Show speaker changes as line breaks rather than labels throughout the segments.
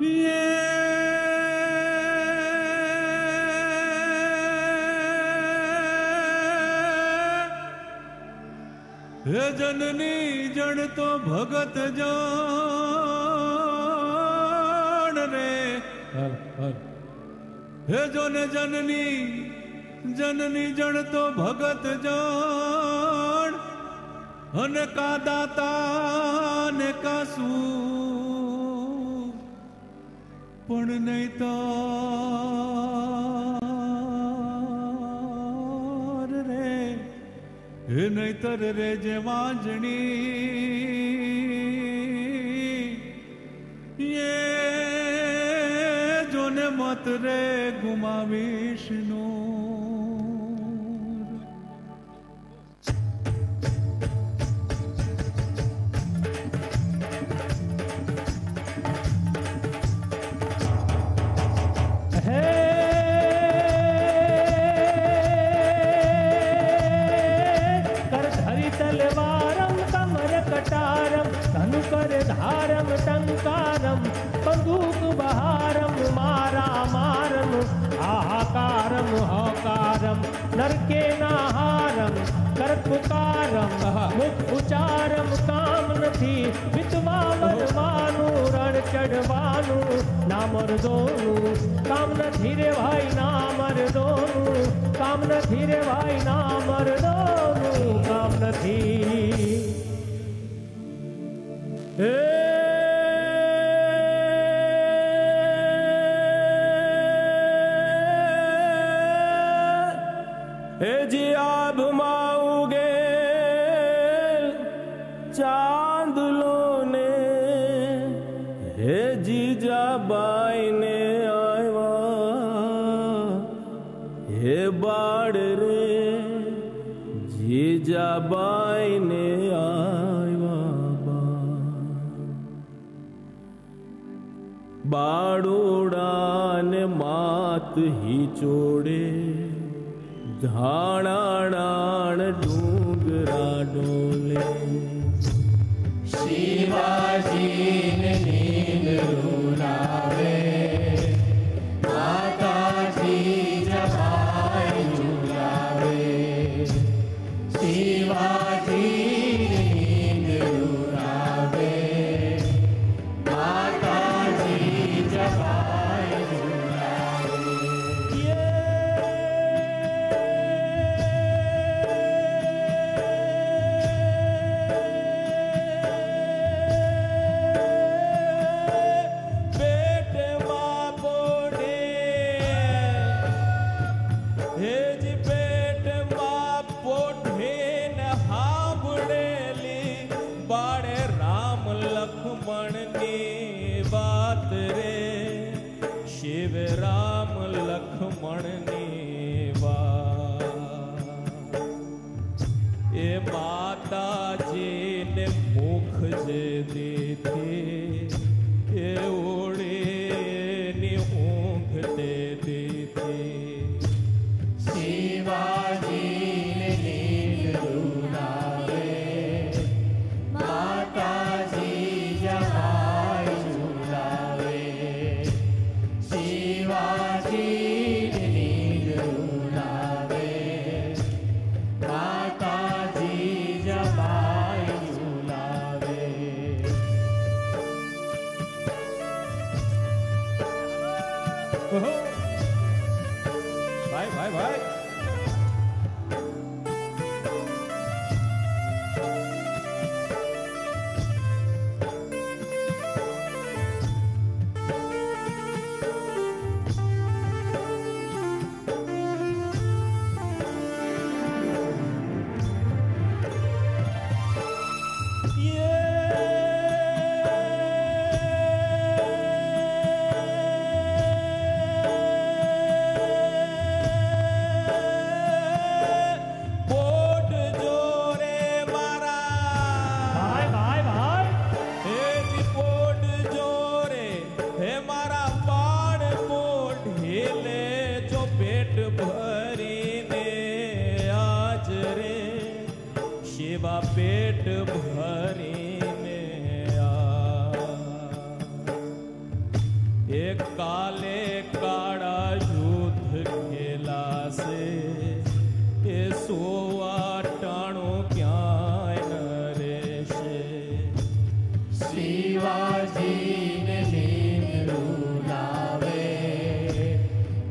ये हे जननी जन तो भगत जान रे हे जो ने जननी जननी जन तो भगत जान अन का दाता ने का सू पण नहीं तो रे हे नहीं तर रे जे वाजनी ये जो ने मत रे गुमावीश नो
धारम टंकारम बंदूक बहारम मारा मारम आहाकारम हकारम नरके नाहारम कर पुकारम मुख उचारम काम नथी विधवा मरवानु रण चढ़वानु ना मर्दोनु काम नथी रे भाई ना मर्दोनु काम नथी रे भाई ना मर्दोनु काम नथी
हे जी आब माऊगे चांदलो ने हे जीजा बाई ने आवा हे बाड़ रे जीजा बाई ने आवा बाड़ोड़ा ने मात ही चोड़े धाणाणाण डूंगरा डोले
शिवाजी ने नींद रुलावे माता जी जबाई झुलावे शिवाजी ने नींद रुलावे माता जी जबाई झुलावे
शिव राम लक्ष्मण ने ए माता जी ने मुख जे दी थी ए ओड़े ने ऊँघ दे दी थी
शिवाजी ने नींद रुलावे माता जी जगाई झुलावे शिवाजी ने नींद रुलावे माता जी जगाई झुलावे
भाई भाई भाई पेट भरी में आ एक काले काड़ा युद्ध खेला से ए सोवा टाणो क्याय न रेशे
शिवाजी ने नींद रुलावे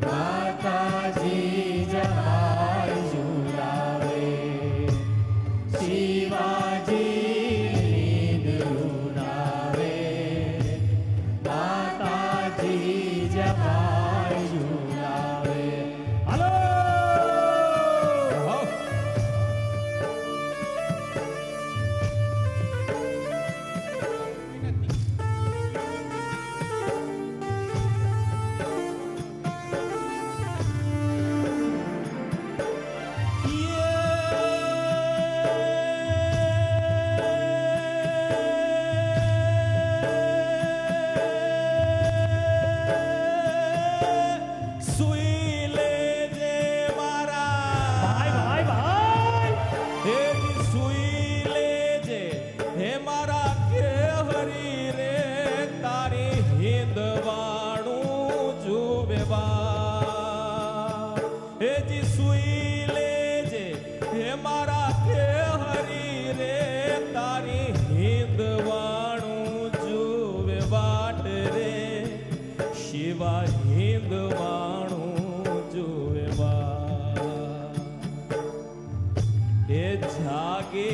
माताजी जमाई झुलावे शिवाजी नींद रुलावे माताजी जमाई झुलावे
हेलो
સુઈ લેજે મારા
ભાઈ ભાઈ ભાઈ
હે જી સુઈ લેજે હે મારા કે હરી રે તારી હિંદવાણું જુવે બા હે જી સુઈ લેજે હે મારા કે હરી રે તારી હિંદવાણું જુવે વાટ રે શિવા હિંદવાણું જુવે બા એ જાગે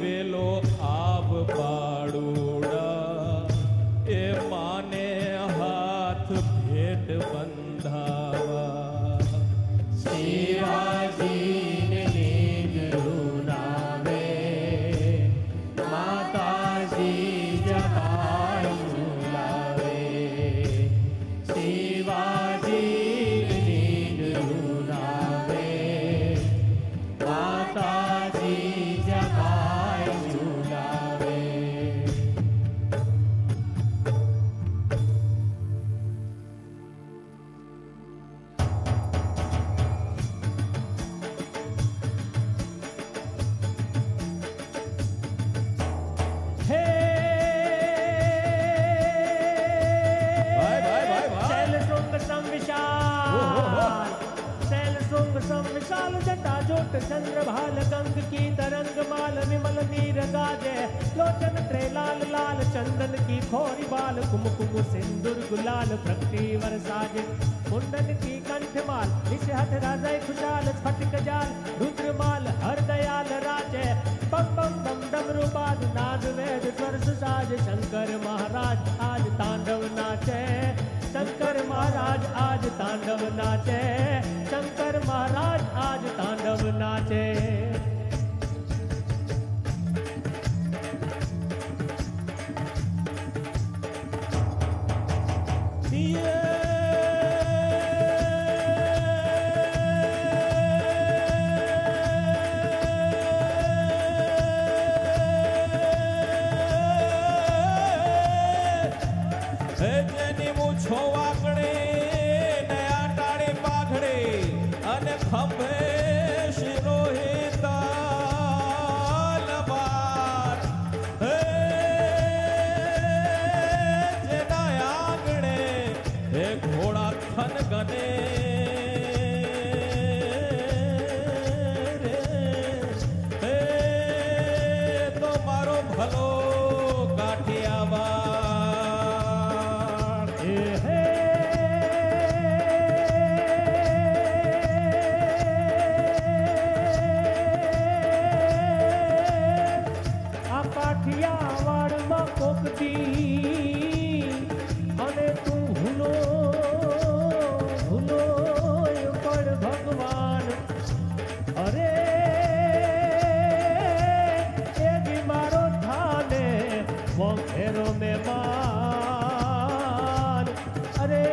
પેલો આબ પાડુડા એ માને હાથ ભેટ બંધાવા
शिवाजी ने नींद रुलावे माताजी जमाई झुलावे शिवाजी नींद रुलावे माताजी जमाई झुलावे
હે
ભાઈ ભાઈ ભાઈ ભાઈ
શૈલ શૃંગ સમ વિશાલ શૈલ શૃંગ સમ વિશાલ જટા જોટ ચંદ્ર ભાલ ગંગ की तरंग माल विमल नीर गाजे लोचन त्रे लाल लाल चंदन की खोरी बाल कुमकुम सिंदूर गुलाल प्रगति वर साजे कुंडन की कंठ माल निश हथ राजय खुशाल स्फटिक जाल रुद्र माल हर दयाल राजे पम पम पम डमरू बाद नाद वेद स्वर सुसाज शंकर महाराज आज तांडव नाचे शंकर महाराज आज तांडव नाचे शंकर महाराज आज तांडव नाचे
જેની મૂછો વાકડે નયા ટાળે પાઘડે અને ખંભે શિરોહિત તલવાર હે જેના આંગણે હે ઘોડા ખન ગને રે હે તો મારો ભલો કાઠિયાવાડ
કાઠિયાવાડમાં કોકતી અને તું ભૂલો ભૂલો પણ ભગવાન અરે એ બી મારો થાને વખેરો મહેમાન અરે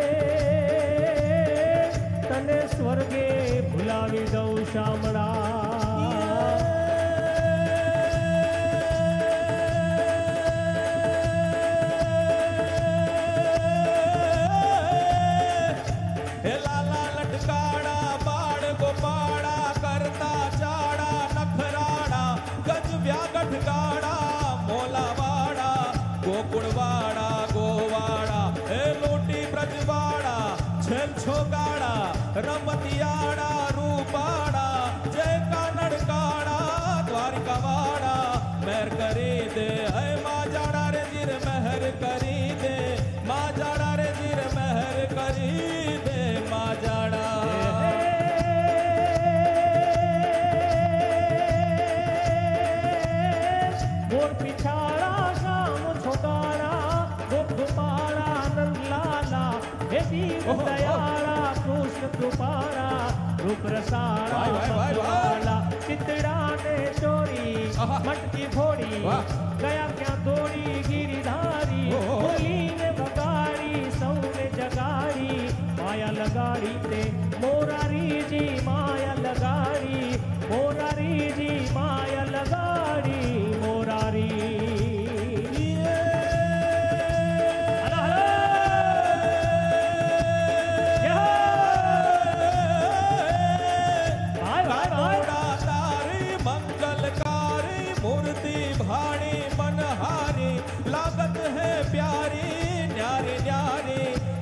તને સ્વર્ગે ભૂલાવી દઉં શામળા
ગોકુળવાડા ગોવાડા એ લોટી બ્રજ रमतियाड़ा रूपाड़ा जय कानड़ काड़ा द्वारिका वाड़ा मेहर करी दे है माँ जाड़ा रे जिर मेहर करी दे माँ जाड़ा रे जिर मेहर करी दे माँ जाड़ा
मोर पिछाड़ा शाम छोटाड़ा गोपाड़ा नंद लाला हे दीन दयाड़ा कृष्ण कृपाड़ा रूप रसाड़ा वाला चितड़ा ने चोरी मटकी फोड़ी गया क्या तोड़ी गिरिधारी होली ने बगाड़ी सौ ने जगाड़ी माया लगाड़ी ते मोरारी जी माया लगाड़ी मोरारी जी माया लगाड़ी मोरारी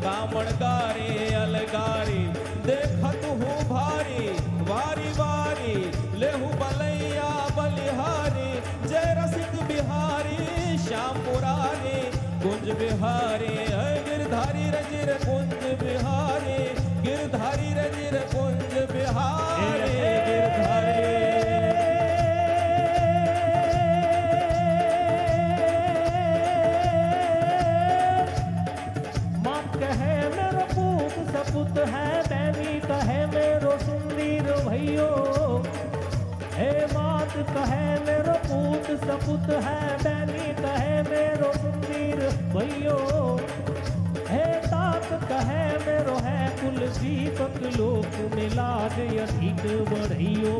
कामणगारी अलगारी देखत हूँ भारी वारी वारी लेहू बलैया बलिहारी जय रसिक बिहारी श्याम मुरारी कुंज बिहारी है गिरधारी रजिर कुंज बिहारी गिरधारी रजिर कुंज बिहारी गिरधारी
सपुत है बैनी कहे मेरो सुंदर भैयो हे मात कहे मेरो पूत सपुत है बैनी कहे मेरो सुंदर भैयो हे तात कहे मेरो है कुल दीपक लोक मिला अधिक बढ़ियो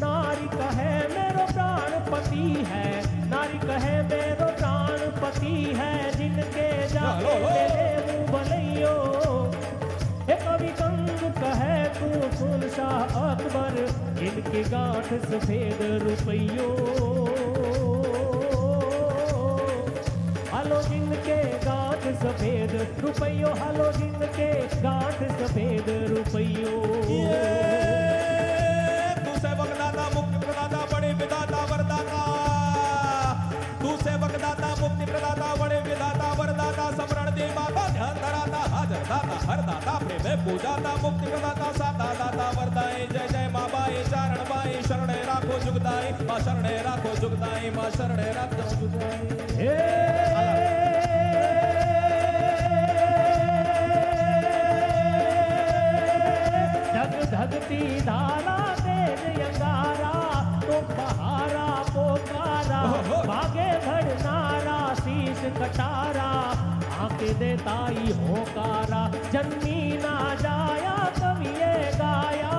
नारी कहे मेरो प्राणपति है नारी कहे मेरो प्राणपति है जिनके जाके मेरे भलैयो हे कवि कंग कहे तू सुन शाह अकबर इनके गांठ सफेद रुपयो हालो जिनके गांठ सफेद रुपयो हालो जिनके गांठ सफेद रुपयो
तू से वरदाता मुक्ति प्रदाता बड़े विधाता वरदाता तू से वरदाता मुक्ति प्रदाता बड़े विधाता वरदाता समरण दे माता ध्यान धराता हाजर दाता हर दाता प्रेम पूजाता मुक्ति प्रदाता साता दाता वरदाई जय जय माँ बाई चारण बाई शरणे राखो जुगदाई माँ शरणे राखो जुगदाई माँ शरणे राखो जुगदाई
जग धगती धारा तेज अंगारा तो बहारा पोकारा भागे भड़नारा शीश कटारा आके देताई होकारा जन्मी ना जाया कविये गाया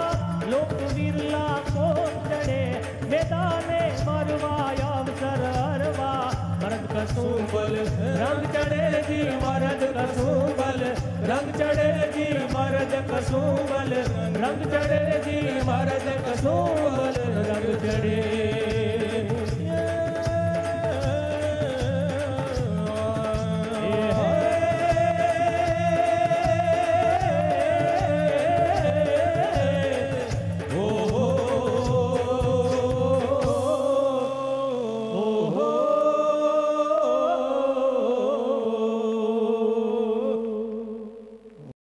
लोक विरला को चढ़े मैदाने मरवाया अवसर अरवा मर्द कसूबल रंग चढ़े जी मर्द कसूबल रंग चढ़े जी मर्द कसूबल रंग चढ़े जी मर्द कसूबल रंग चढ़े